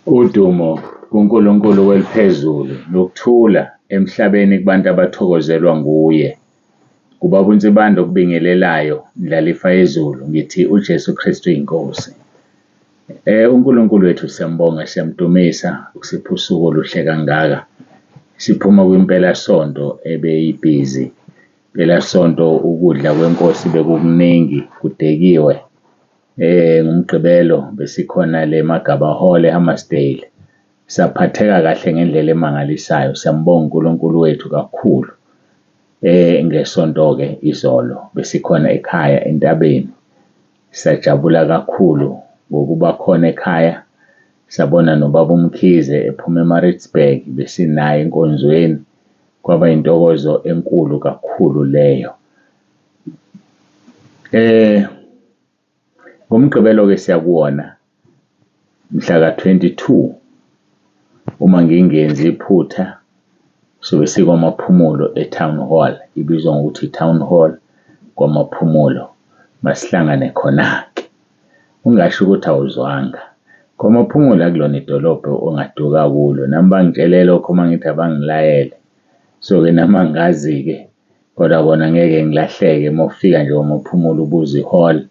Udumo kuNkulunkulu weliphezulu nokuthula emhlabeni kubantu abathokozelwa nguye. Kubaba uNsibanda okubingelelayo, Ndlalifa yezulu, ngithi uJesu Kristu inkosi. uNkulunkulu wethu siyambonga, siyamdumisa ukusipha usuku oluhle kangaka. Siphuma kwimpelasonto ebeyibhizi. Impelasonto ukudla kwenkosi bekukuningi, kudekiwe. NgoMgqibelo besikhona le Magaba Hall eHammersdale. Saphatheka kahle ngendlela emangalisayo. Siyambonga uNkulunkulu wethu kakhulu. Ngesonto-ke izolo besikhona ekhaya entabeni. Sajabula kakhulu ngokuba khona ekhaya. Sabona nobaba uMkhize ephuma eMaritzburg besinaye enkonzweni. Kwaba intokozo enkulu kakhulu leyo. NgoMgqibelo-ke siyakuwona mhla ka-22 uma ngingenzi iphutha sobe sikwamaphumulo eTown Hall, ibizwa ngokuthi iTown Hall kwamaphumulo. Masihlangane khona-ke. Ungasho ukuthi awuzwanga. KwaMaphumulo akulona idolobha ongaduka kulo. Nami bangitshele lokho uma ngithi abangilayele. So-ke nami angazi-ke kodwa kona ngeke ngilahleke uma ufika nje KwaMaphumulo ubuze i-hall.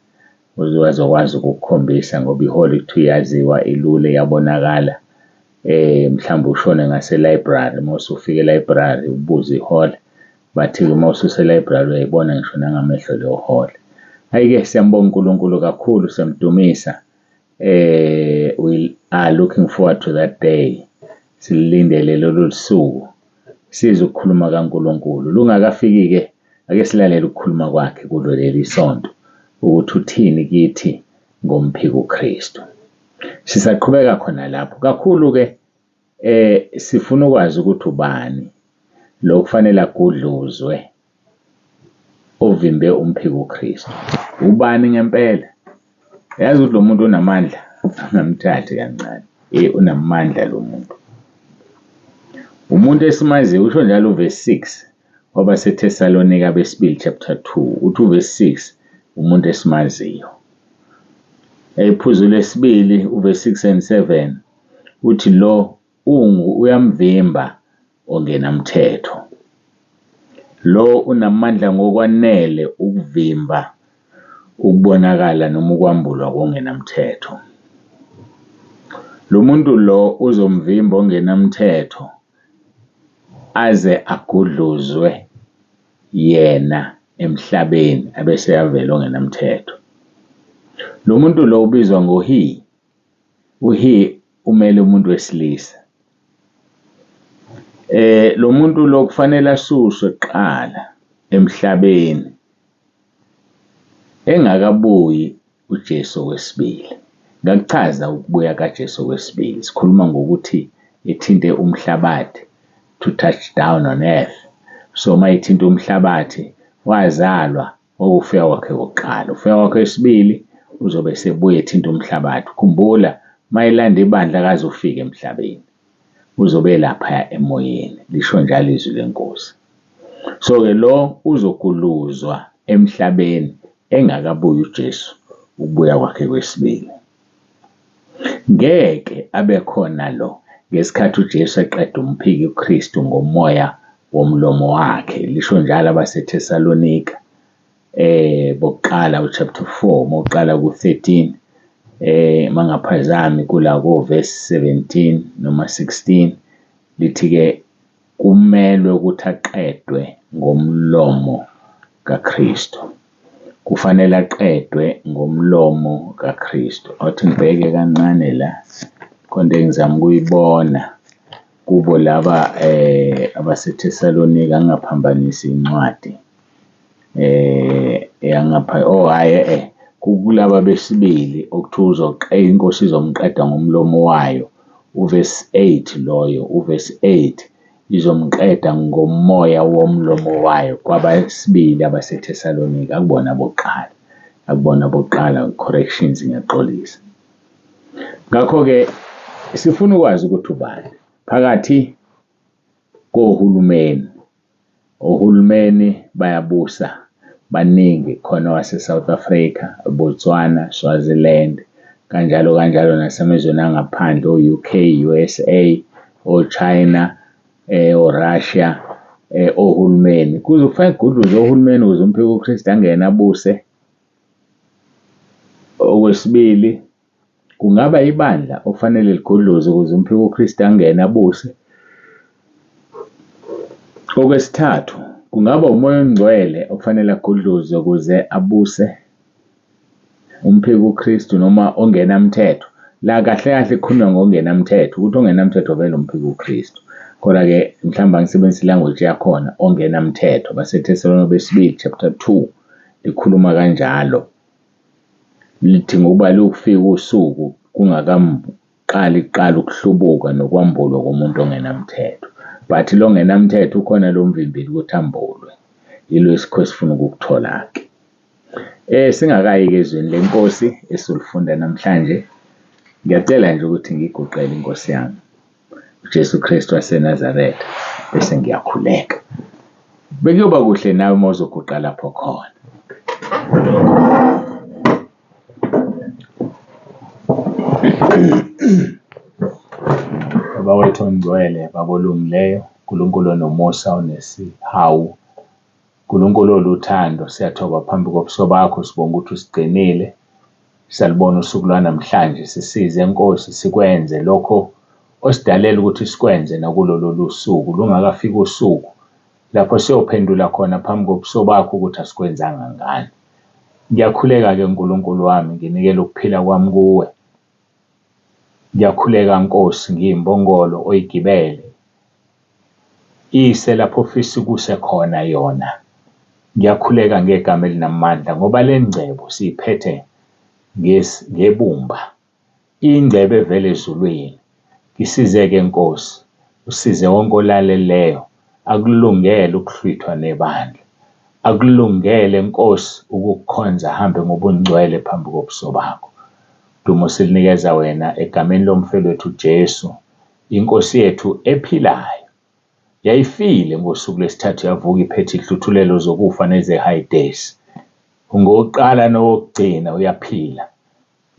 Uzokwazi ukukukhombisa ngoba i-hall kuthiwa iyaziwa, ilula, iyabonakala. Mhlawumbe ushone ngase-library, uma usufika e-library ubuze i-hall. Bathi-ke uma ususe-library uyayibona ngisho nangamehlo leyo hall. Hhayi-ke siyambonga uNkulunkulu kakhulu, siyamdumisa. We are looking forward to that day. Silindele lolu suku size ukukhuluma kaNkulunkulu. Lungakafiki-ke ake silalele ukukhuluma kwakhe kulo leli sonto ukuthi uthini kithi ngomphiko uKristu. Sisaqhubeka khona lapho. Kakhulu-ke sifuna ukwazi ukuthi ubani lo kufanele agudluzwe ovimbe umphiko uKristu. Ubani ngempela? Yazi ukuthi lo muntu unamandla, angamthathi kancane. Unamandla lo muntu. Umuntu esimaziyo, usho njalo uverse 6 wabaseThesalonika besibili chapter 2. Uthi uverse 6 umuntu esimaziyo. Iphuzu lesibili uverse 6 and 7 uthi lo uyamvimba ongenamthetho. Lo unamandla ngokwanele ukuvimba ukubonakala noma ukwambulwa kongenamthetho. Lo muntu lo uzomvimba ongenamthetho aze agudluzwe yena emhlabeni abese yavela ongenamthetho. Lo muntu lo ubizwa ngoHe. UHe umele umuntu wesilisa. Lo muntu lo kufanele asuswe kuqala emhlabeni engakabuyi uJesu wesibili. Ngakuchaza ukubuya kaJesu wesibili. Sikhuluma ngokuthi ethinte umhlabathi, to touch down on earth. So uma ethinta umhlabathi wazalwa ukufika kwakhe kokuqala. Ufika kwakhe wesibili uzobe sebuya ethinta umhlabathi. Khumbula mayelanda ibandla akaze ufike emhlabeni. Uzobe lapha emoyeni. Lisho njalo izwi lenkosi. So-ke lo uzogudluzwa emhlabeni engakabuyi uJesu ukubuya kwakhe kwesibili. Ngeke abe khona lo ngesikhathi uJesu eqeda umphiko uKristu ngomoya womlomo wakhe. Lisho njalo abaseThesalonika bokuqala uchapter 4 moqala ku13 mangaphazami kula ko verse 17 noma 16 lithi-ke kumelwe ukuthi aqedwe ngomlomo kaKristu. Kufanele aqedwe ngomlomo kaKristu. Awuthi ngibheke kancane la konke engizama ukuyibona kubo laba abaseThesalonika ngaphambanisa incwadi. Yangapha kulaba besibili okuthiwa inkosi izomqeda ngomlomo wayo. Uverse 8 loyo, uverse 8 izomqeda ngomoya womlomo wayo kwabasibili abaseThesalonika. Akubona bokuqala, corrections ngiyaxolisa. Ngakho-ke sifuna ukwazi ukuthi ubani phakathi kohulumeni. Ohulumeni bayabusa baningi, khona wase South Africa, Botswana, Swaziland, kanjalo kanjalo nasemazweni angaphandle o-UK, USA, o-China, o-Russia, ohulumeni. Kuze kufake igudluzi ohulumeni ukuze umpheki woKristu angene abuse. Okwesibili, kungaba ibandla okufanele ligudluze ukuze umpheki woKristu angene abuse. Okwesithathu, kungaba umoya ongcwele okufanele agudluze ukuze abuse umpheki woKristu noma ongenamthetho. La kahle kahle kukhulunywa ngongenamthetho, ukuthi ongenamthetho vele umpheki woKristu. Kodwa-ke mhlawumbe angisebenzise ilanguage yakhona, ongenamthetho. BaseThesalonika besibili chapter 2 likhuluma kanjalo. Lithi ngokuba lukufika usuku kungakaqali ukuhlubuka nokwambulwa komuntu ongenamthetho. But lo ongenamthetho ukhona lo mvimbili ukuthi ambulwe. Yilo isikho esifuna ukukuthola-ke. Singakayi-ke ezweni lenkosi esilifunda namhlanje, ngiyacela nje ukuthi ngiguqele inkosi yami uJesu Kristu waseNazaretha bese ngiyakhuleka. Bekuyoba kuhle nawe uma uzoguqa lapho khona. Baba wethu ongcwele, Baba olungileyo, uNkulunkulu onomusa, onesihawu, uNkulunkulu oluthando, siyathoba phambi kobuso bakho, sibonga ukuthi usigcinile. Siyalibona usuku lwanamhlanje, sisize Nkosi sikwenze lokho osidalela ukuthi sikwenze nakulolu suku. Lungakafika usuku lapho siyophendula khona phambi kobuso bakho ukuthi asikwenzanga ngani. Ngiyakhuleka-ke Nkulunkulu wami, nginikele ukuphila kwami kuwe. Ngiyakhuleka Nkosi, ngiyimbongolo oyigibele, ise lapho ofisa ukuse khona yona. Ngiyakhuleka ngegama elinamandla ngoba le ngcebo siyiphethe ngebumba, ingcebo evela ezulwini. Ngisize-ke Nkosi, usize wonke olaleleyo, akulungele ukuhlwithwa nebandla, akulungele Nkosi ukukukhonza ahambe ngobungcwele phambi kobuso bakho. Dumo silinikeza wena egameni lomfelowethu Jesu, inkosi yethu ephilayo. Yayifile ngosuku lwesithathu yavuka iphethe ihluthulelo zokufa neze-Hadesi. Ungowokuqala nowokugcina, uyaphila.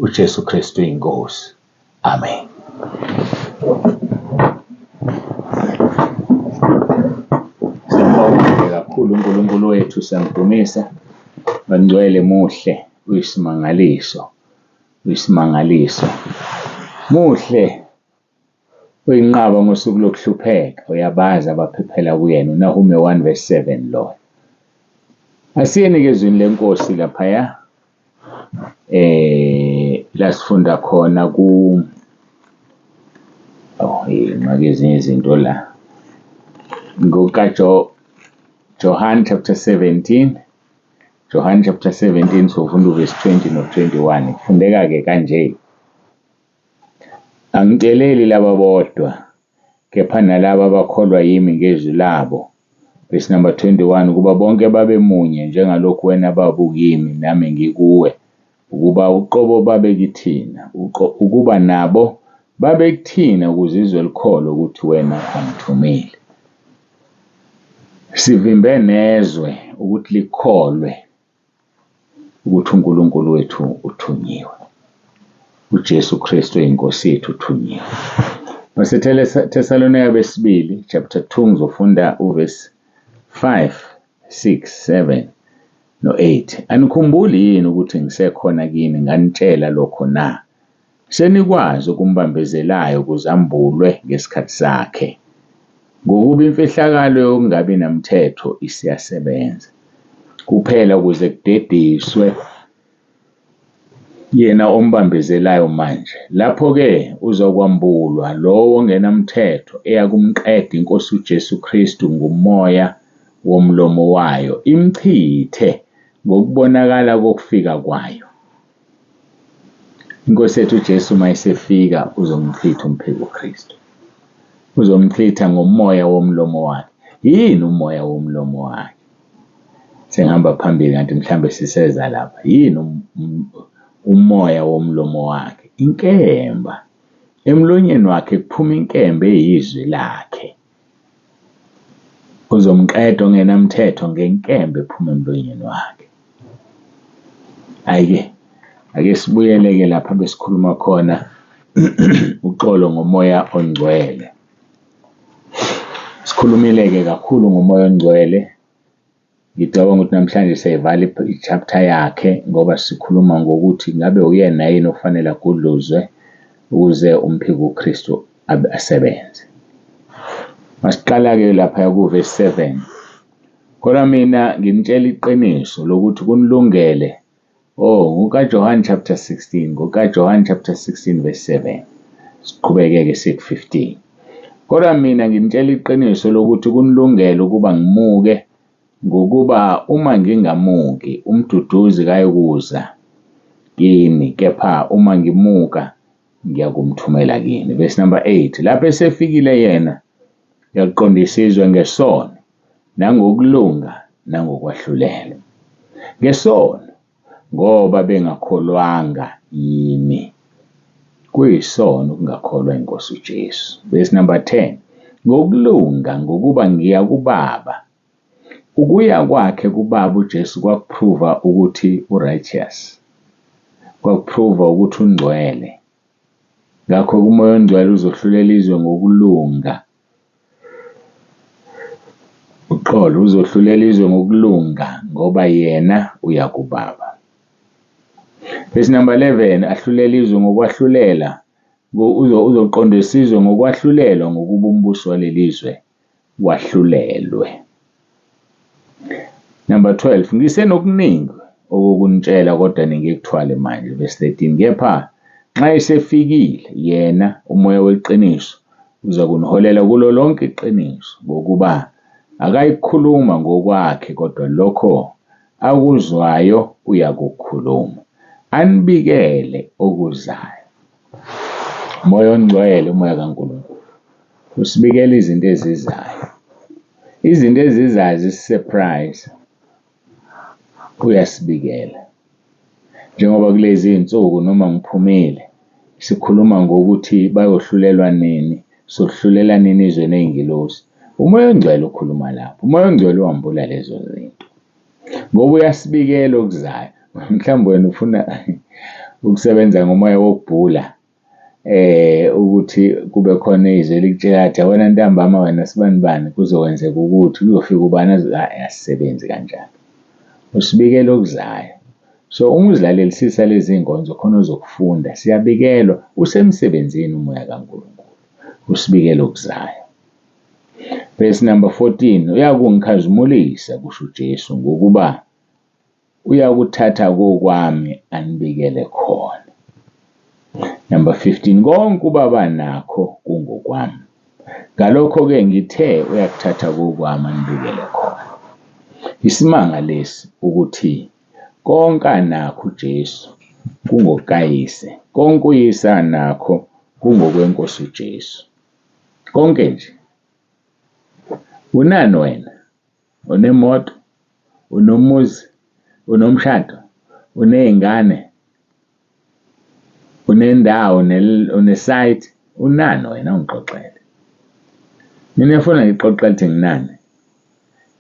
uJesu Kristu inkosi. Amen. Siyambonga kakhulu uNkulunkulu wethu, siyamdumisa. Bangcwele muhle, uyisimangaliso, uyisimangaliso. Muhle uyinqaba ngosuku lokuhlupheka, uyabaza abaphephela kuyena. uNahume 1:7 lo. Asiyeni kezweni lenkosi laphaya la sifunda khona makezinye izinto la John chapter 17. John chapter 17 sofunda verse 20 no 21. Kufundeka-ke kanje: angitsheleli laba bodwa, kepha nalabo abakholwa yimi ngezwi labo. Verse number 21, ukuba bonke babe munye njengalokhu wena baba ukimi nami ngikuwe, ukuba uqobo babe kithina, ukuba nabo babe kuthina, ukuze izwe likholwe ukuthi wena ungithumile. Sivimbe nezwe ukuthi likholwe ukuthi uNkulunkulu wethu uthunyiwe, uJesu Kristu inkosi yethu uthunyiwe. BaseThesalonika besibili chapter 2 ngizofunda uverse 5, 6, 7 no 8. Anikhumbuli yini ukuthi ngisekhona kini nganitshela lokho na? Senikwazi ukumbambezelayo ukuze ambulwe ngesikhathi sakhe. Ngokuba imfihlakalo yokungabi namthetho isiyasebenza kuphela ukuze kudediswe yena ombambezelayo manje. Lapho-ke uzokwambulwa lowo ongenamthetho eyakumqeda inkosi uJesu Kristu ngumoya womlomo wayo, imchithe ngokubonakala kokufika kwayo. Inkosi yethu uJesu mayisefika uzomchitha umpheki uKristu. Uzomchitha ngomoya womlomo wakhe. Yini umoya womlomo wakhe? Sengihamba phambili kanti mhlambe siseza lapha. Yini umoya womlomo wakhe? Inkemba. Emlonyeni wakhe kuphuma inkemba eyizwi lakhe. Uzomqeda ongenamthetho ngenkemba ephuma emlonyeni wakhe. Ayike Ake sibuyele-ke lapha besikhuluma khona uxolo ngomoya ongcwele. Sikhulumile-ke kakhulu ngomoya ongcwele. Ngicabanga ukuthi namhlanje siyayivala i-chapter yakhe ngoba sikhuluma ngokuthi ngabe uyena yini ofanele agudluzwe ukuze umphiko uKristu asebenze. Masiqala-ke lapha ku-verse 7. Kodwa mina nginitshela iqiniso lokuthi kunilungele. NgokaJohane chapter 16, ngokaJohane chapter 16 verse 7. Siqhubeke-ke siku-15. Kodwa mina nginitshela iqiniso lokuthi kunilungele ukuba ngimuke, ngokuba uma ngingamuki umduduzi kayikuza kini, kepha uma ngimuka ngiyakumthumela kini. Verse number 8. Lapho esefikile yena yakuqondisa izwe ngesono nangokulunga nangokwahlulela. Ngesono ngoba bengakholwanga yimi. Kuyisono ukungakholwa iNkosi uJesu. Verse number 10. Ngokulunga ngokuba ngiya kuBaba. Ukuya kwakhe kuBaba uJesu kwakuprova ukuthi u-righteous. Kwakuprova ukuthi ungcwele. Ngakho umoya ongcwele uzohlulela izwe ngokulunga. Uxolo uzohlulela izwe ngokulunga ngoba yena uya kuBaba. Verse number 11. Ahlulela izwe ngokwahlulela. Uzoqondisa izwe ngokwahlulelwa ngokuba umbuso walelizwe wahlulelwe. Number 12. Ngisenokuningi okokunitshela kodwa ningekuthwale manje. Verse 13. Kepha nxa esefikile yena umoya weqiniso uza kuniholela kulo lonke iqiniso, ngokuba akayikhuluma ngokwakhe kodwa lokho akuzwayo uyakukhuluma, anibikele okuzayo. Umoya ongcwele, umoya kaNkulunkulu, usibikela izinto ezizayo. Izinto ezizayo zisi-surprise, uyasibikela. Njengoba kulezi iy'nsuku noma ngiphumile sikhuluma ngokuthi bayohlulelwa nini, sohlulela nini izwe ney'ngilosi. Umoya ongcwele ukhuluma lapho. Umoya ongcwele uhambula lezo zinto ngoba uyasibikela okuzayo. Mhlawumbe wena ufuna ukusebenza ngomoya wokubhula, ukuthi kube khona izwe likutshela athi wena ntambama wena sibanibani kuzokwenzeka ukuthi kuzofika ubani asisebenzi kanjalo. Usibikela okuzayo. So uma uzilalelisisa lezi nkonzo khona uzokufunda. Siyabikelwa usemsebenzini umoya kaNkulunkulu, usibikela okuzayo. Verse number 14. Uyakungikhazimulisa kusho uJesu ngokuba uyakuthatha kokwami anibikele khona. Number 15. Konke uBaba nakho kungokwami. Ngalokho-ke ngithe uyakuthatha kokwami anibikele khona. Isimanga lesi ukuthi konke anakho uJesu kungokayise. Konke uyise anakho kungokweNkosi uJesu. Konke nje. Unani wena? Unemoto? Unomuzi? Unomshado? Uney'ngane? Unendawo? Unesite? Unani wena ungixoxele? Mina ngifuna ngixoxele ukuthi nginani?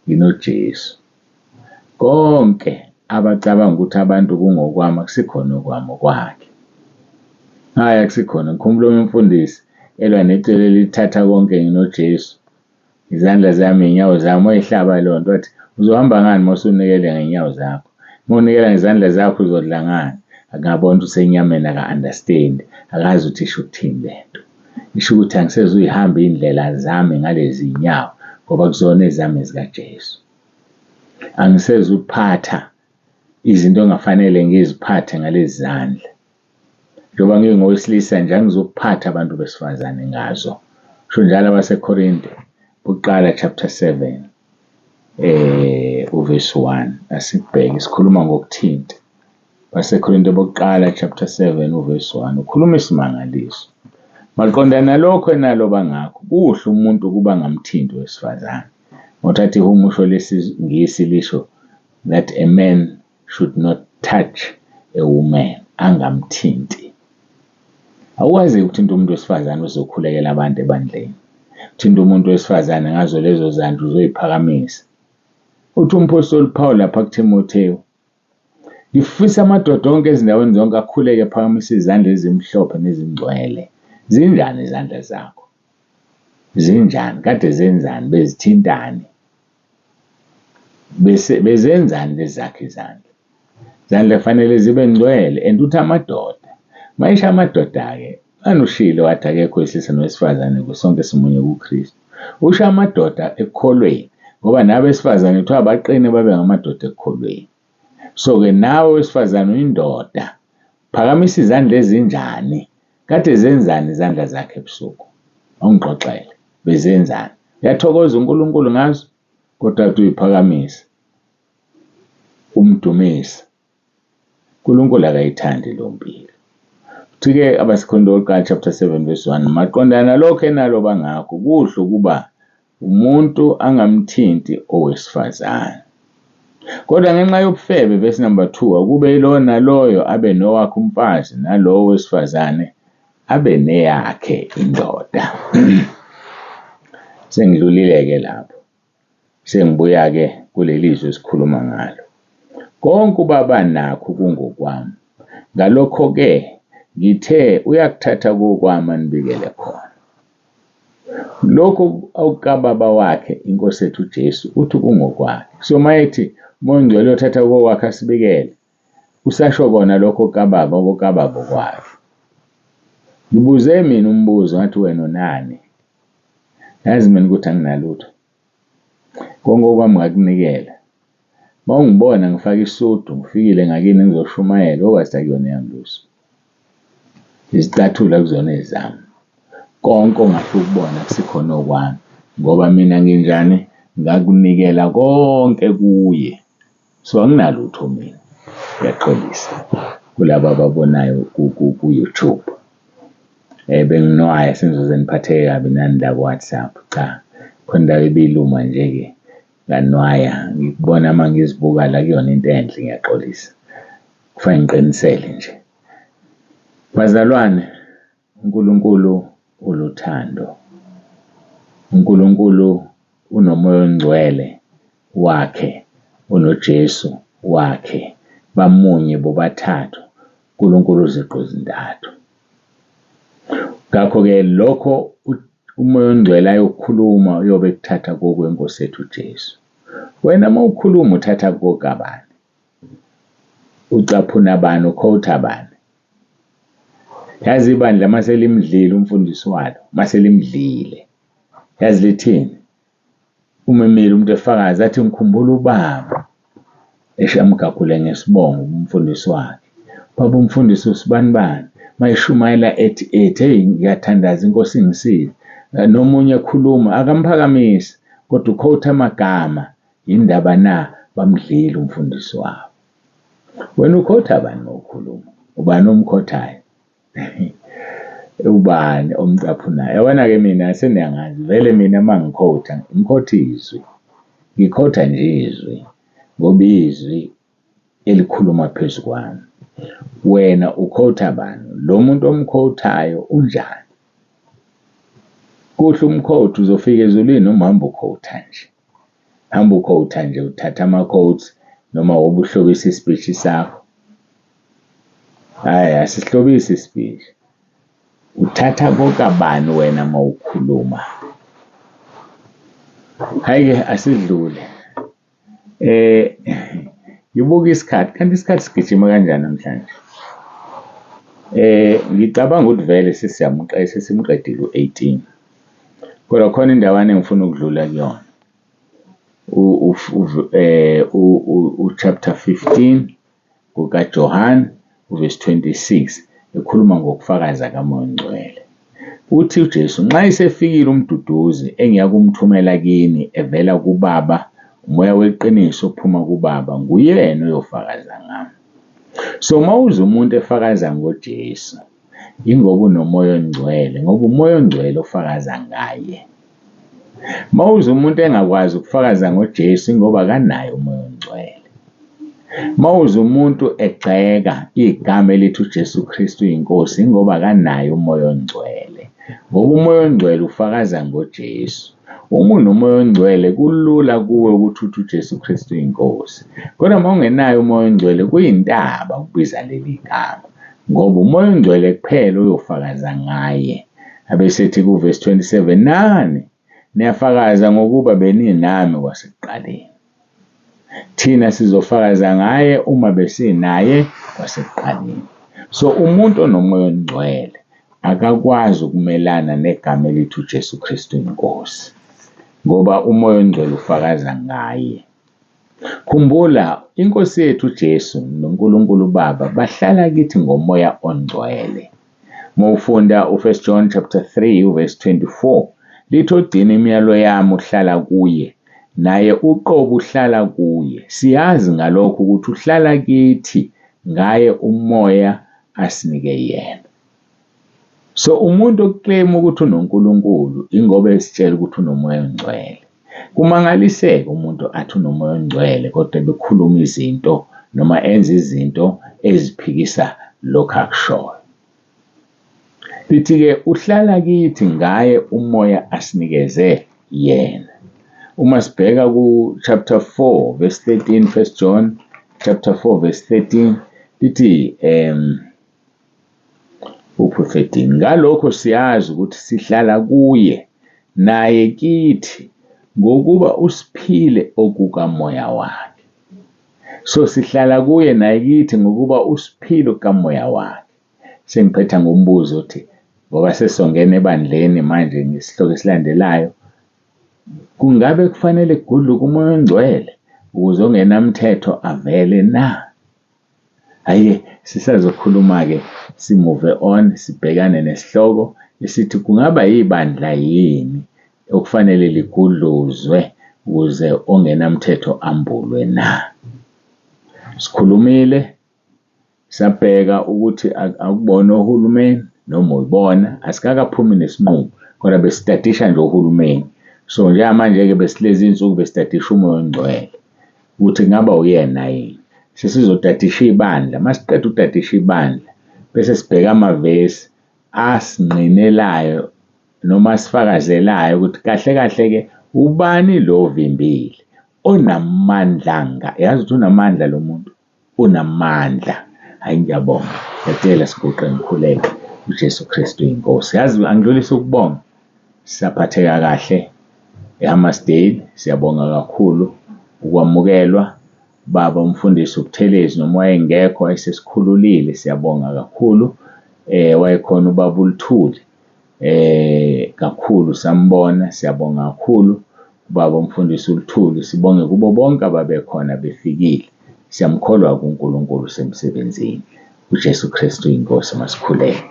NginoJesu. Konke abacabanga ukuthi abantu kungokwami akusikhona okwami, okwakhe. Hayi akusikhona. Ngikhumbula umfundisi elwa necele lithatha konke nginoJesu. Izandla zami, iy'nyawo zami wayihlaba leyo nto wathi uzohamba ngani uma usunikele ngey'nyawo zakho? Uma unikela ngezandla zakho uzodla ngani? Akungabona ukuthi usenyameni aka-understand. Akazi ukuthi isho ukuthini le nto. Isho ukuthi angisezuyihamba iy'ndlela zami ngalezi y'nyawo ngoba kuzona ezami ezikaJesu. Angisezuphatha izinto ongafanele ngiziphathe ngalezi zandla. Njengoba ngingowesilisa nje angizokuphatha abantu besifazane ngazo. Sho njalo abaseKorinte, uqala chapter 7, uverse 1. Asibheke sikhuluma ngokuthinta. BaseKorinte bokuqala chapter 7 uverse 1 ukhuluma isimangaliso. Maqondana nalokho enalo bangakho kuhle umuntu ukuba ngamthinti wesifazane. Ngothatha ihumusho lesingisi lisho that a man should not touch a woman, angamthinti. Awukwazi ukuthinta umuntu wesifazane uzokhulekela abantu ebandleni. Uthinta umuntu wesifazane ngazo lezo zandla uzoyiphakamisa. Uthi umpostoli Paul lapha kuTimotheyu, Ngifisa amadoda onke ezindaweni zonke akhuleke phakamise izandla ezimhlophe nezingcwele. Zinjani izandla zakho? Zinjani? Kade zenzani? Bezithintani? Bezenzani lezi zakhe izandla? Izandla kufanele zibe ngcwele. And uthi amadoda, mayisho amadoda-ke, anushilo wathi akekho owesilisa nowesifazane sonke simunye kuKristu. Usho amadoda ekukholweni ngoba nabesifazane kuthiwa baqine babe ngamadoda ekukholweni. So-ke nawe wesifazane uyindoda, phakamisa izandla ezinjani? Kade zenzani izandla zakhe ebusuku? Awungixoxele, bezenzani? Uyathokoza uNkulunkulu ngazo, kodwa athi uyiphakamisa, umdumisa. uNkulunkulu akayithandi lo mpilo. Uthi-ke abaseKhonto lokuqala chapter 7 verse 1, maqondana lokho enalo bangakho, kuhle ukuba umuntu angamthinti owesifazane. Kodwa ngenxa yobufebe, verse number 2, akube yilo naloyo abe nowakhe umfazi, nalowo wesifazane abe neyakhe indoda. Sengidlulile-ke lapho, sengibuya-ke kuleli zwi esikhuluma ngalo. Konke ubaba nakho kungokwami. Ngalokho-ke ngithe uyakuthatha kokwami anibikele khona. Lokhu awukababa wakhe inkosi yethu uJesu uthi kungokwakhe. So mayethi uMoya Ongcwele uyothatha kokwakhe asibikele, usasho kona lokho kababa okwakhe. Ngibuze mina umbuzo ngathi wena unani? Yazi mina ukuthi anginalutho. Konke okwami ngakunikela. Mawungibona ngifaka isudu, ngifikile ngakini ngizoshumayela, okwazi akuyona yami luso. Izicathulo akuzona ezami. Konke ongafuna ukubona kusikhona okwami, ngoba mina nginjani, ngakunikela konke kuye. So anginalutho mina, ngiyaxolisa kulaba ababonayo ku-YouTube. Benginwaya sengizoze niphatheke kabi nani la ku-WhatsApp. Cha, khona indawo ebiluma nje-ke nganwaya. Ngikubona uma ngizibuka la kuyona into enhle, ngiyaxolisa. Kufanele ngiqinisele nje. Bazalwane, uNkulunkulu uluthando. uNkulunkulu unomoya ongcwele wakhe, unoJesu wakhe, bamunye bobathathu, uNkulunkulu uziqu zintathu. Ngakho-ke lokho umoya ongcwele ayokukhuluma uyobe kuthatha kokwenkosi yethu uJesu. Wena uma ukhuluma uthatha kokabani? Ucaphuna bani? Ukhowutha bani? Yazi ibandla mase limdlile umfundisi walo, mase limdlile, yazi lithini? Umemile umuntu efakaza athi ngikhumbula ubaba eshamgagule ngesibongo umfundisi wakhe. Baba umfundisi usibani bani mayishumayela ethi hey ngiyathandaza inkosi ingisize. Nomunye ekhuluma akamphakamisi kodwa ukhowutha amagama, indaba na bamdlile umfundisi wabo. Wena ukhowutha bani ngokukhuluma? Ubani omkhothayo? Ubani omcaphunayo? Yabona-ke mina seniyangazi vele mina mangikhotha ngikhotha izwi. Ngikhotha nje izwi ngoba izwi elikhuluma phezu kwami. Wena ukhotha bani? Lo muntu omkhothayo unjani? Kuhle umkhotha uzofika ezulwini noma hamba ukhotha nje. Hamba ukhotha nje, uthatha ama-quotes noma wobuhlobisa ispeech sakho. Hhayi, asihlobise ispeech. Uthatha kokabani wena mawukhuluma? Hhayi-ke asidlule. Ngibuka isikhathi, kanti isikhathi sigijima kanjani namhlanje? Ngicabanga ukuthi vele sesimqedile u-18. Kodwa khona indawana engifuna ukudlula kuyona. Chapter 15 kukaJohane verse 26 ekhuluma ngokufakaza kaMoya Ongcwele. Uthi uJesu nxa isefikile umduduzi engiyakumthumela kini evela kuBaba, umoya weqiniso ophuma kuBaba, nguyena oyofakaza ngami. So mawuze umuntu efakaza ngoJesu, ingoba unomoya ongcwele, ngoba umoya ongcwele ofakaza ngaye. Mawuze umuntu engakwazi ukufakaza ngoJesu, ingoba akanayo umoya ongcwele. Mawuze umuntu egxeka igama elithi uJesu Kristu uyinkosi, ingoba akanayo umoya ongcwele. Ngoba umoya ongcwele ufakaza ngoJesu. uma unomoya ongcwele kulula kuwe ukuthi uthi uJesu Kristu inkosi. Kodwa uma ungenayo umoya ongcwele kuyintaba ukubiza leli gama, ngoba umoya ongcwele kuphela uyofakaza ngaye. Abesethi kuverse 27, nani niyafakaza ngokuba beninami kwasekuqaleni. Thina sizofakaza ngaye uma besinaye kwasekuqaleni. So umuntu onomoya ongcwele akakwazi ukumelana negama elithi uJesu Kristu inkosi, ngoba umoya ongcwele ufakaza ngaye. Khumbula, inkosi yethu uJesu noNkulunkulu Baba bahlala kithi ngomoya ongcwele. Mawufunda u1 John chapter 3 verse 24, lithi ogcina imiyalo yami uhlala kuye, naye uqobo uhlala kuye. Siyazi ngalokho ukuthi uhlala kithi ngaye umoya asinike yena. So umuntu oclaim ukuthi unoNkulunkulu ingoba esitshela ukuthi unomoya ongcwele. Kumangaliseka umuntu athi unomoya ongcwele kodwa bekhuluma izinto noma enza izinto eziphikisa lokho akushoyo. Lithi-ke uhlala kithi ngaye umoya asinikeze yena. Uma sibheka ku chapter 4 verse 13, 1 John chapter 4 verse 13, lithi 13, ngalokho siyazi ukuthi sihlala kuye naye kithi ngokuba usiphile okukamoya wakhe. So sihlala kuye naye kithi ngokuba usiphile okukamoya wakhe. Sengiphetha ngombuzo uthi ngoba sesongena ebandleni manje ngesihloko esilandelayo, kungabe kufanele kugudluke umoya ongcwele ukuze ongenamthetho avele na? Hayi, sisazokhuluma-ke, simove on, sibhekane nesihloko esithi kungaba yibandla yini okufanele ligudluzwe ukuze ongenamthetho ambulwe na? Sikhulumile, sabheka ukuthi akubona ohulumeni noma uyibona, asikakaphumi nesinqumo, kodwa besitadisha nje ohulumeni. So njengamanje-ke besilezi insuku besitadisha umoya ongcwele ukuthi kungaba uyena yini. Sesizotadisha ibandla, masiqeda ukutadisha ibandla bese sibheka amavesi asingqinelayo noma asifakazelayo ukuthi kahle kahle-ke ubani lo ovimbile onamandla. Yazi ukuthi unamandla lo muntu, unamandla. Hayi, ngiyabonga, ngiyacela siguqe ngikhuleke, uJesu Kristu inkosi. Yazi angidlulise ukubonga, sisaphatheka kahle eHammersdale, siyabonga kakhulu ukwamukelwa. Baba umfundisi uButhelezi noma wayengekho ayesesikhululile, siyabonga kakhulu. Wayekhona ubaba uLuthuli, kakhulu sambona, siyabonga kakhulu ubaba umfundisi uLuthuli. Sibonge kubo bonke ababekhona befikile. Siyamkholwa kuNkulunkulu semsebenzini. uJesu Kristu inkosi, masikhuleke.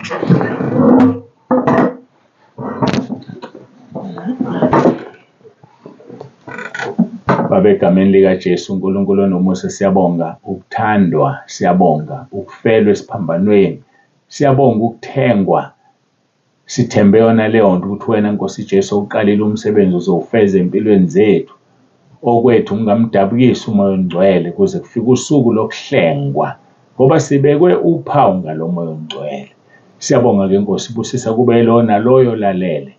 Baba, egameni likaJesu uNkulunkulu onomusa, siyabonga ukuthandwa, siyabonga ukufelwa esiphambanweni, siyabonga ukuthengwa. Sithembe yona leyo nto ukuthi wena Nkosi Jesu uqalile umsebenzi uzowufeza empilweni zethu. Okwethu ungamdabukisa umoya ongcwele kuze kufike usuku lokuhlengwa, ngoba sibekwe uphawu ngalo moya ongcwele. Siyabonga-ke Nkosi, busisa kube lona loyo lalele.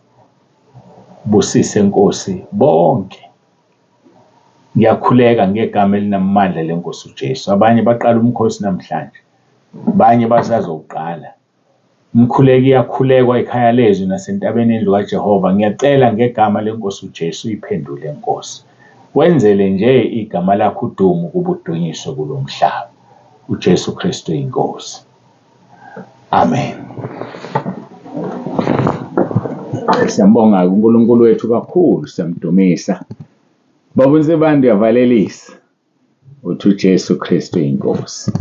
Busise Nkosi bonke. Ngiyakhuleka ngegama elinamandla leNkosi uJesu. Abanye baqala umkhosi namhlanje, abanye basazowuqala. Umkhuleki iyakhulekwa ekhaya lezwi nasentabeni endlu kaJehova. Ngiyacela ngegama leNkosi uJesu uyiphendule Nkosi. Wenzele nje igama lakho udumo kube udunyiswe kulo mhlaba. uJesu Kristu inkosi. Amen. Siyambonga uNkulunkulu wethu kakhulu, siyamdumisa. Babonise bantu yavalelisa uthi uJesu Kristu inkosi.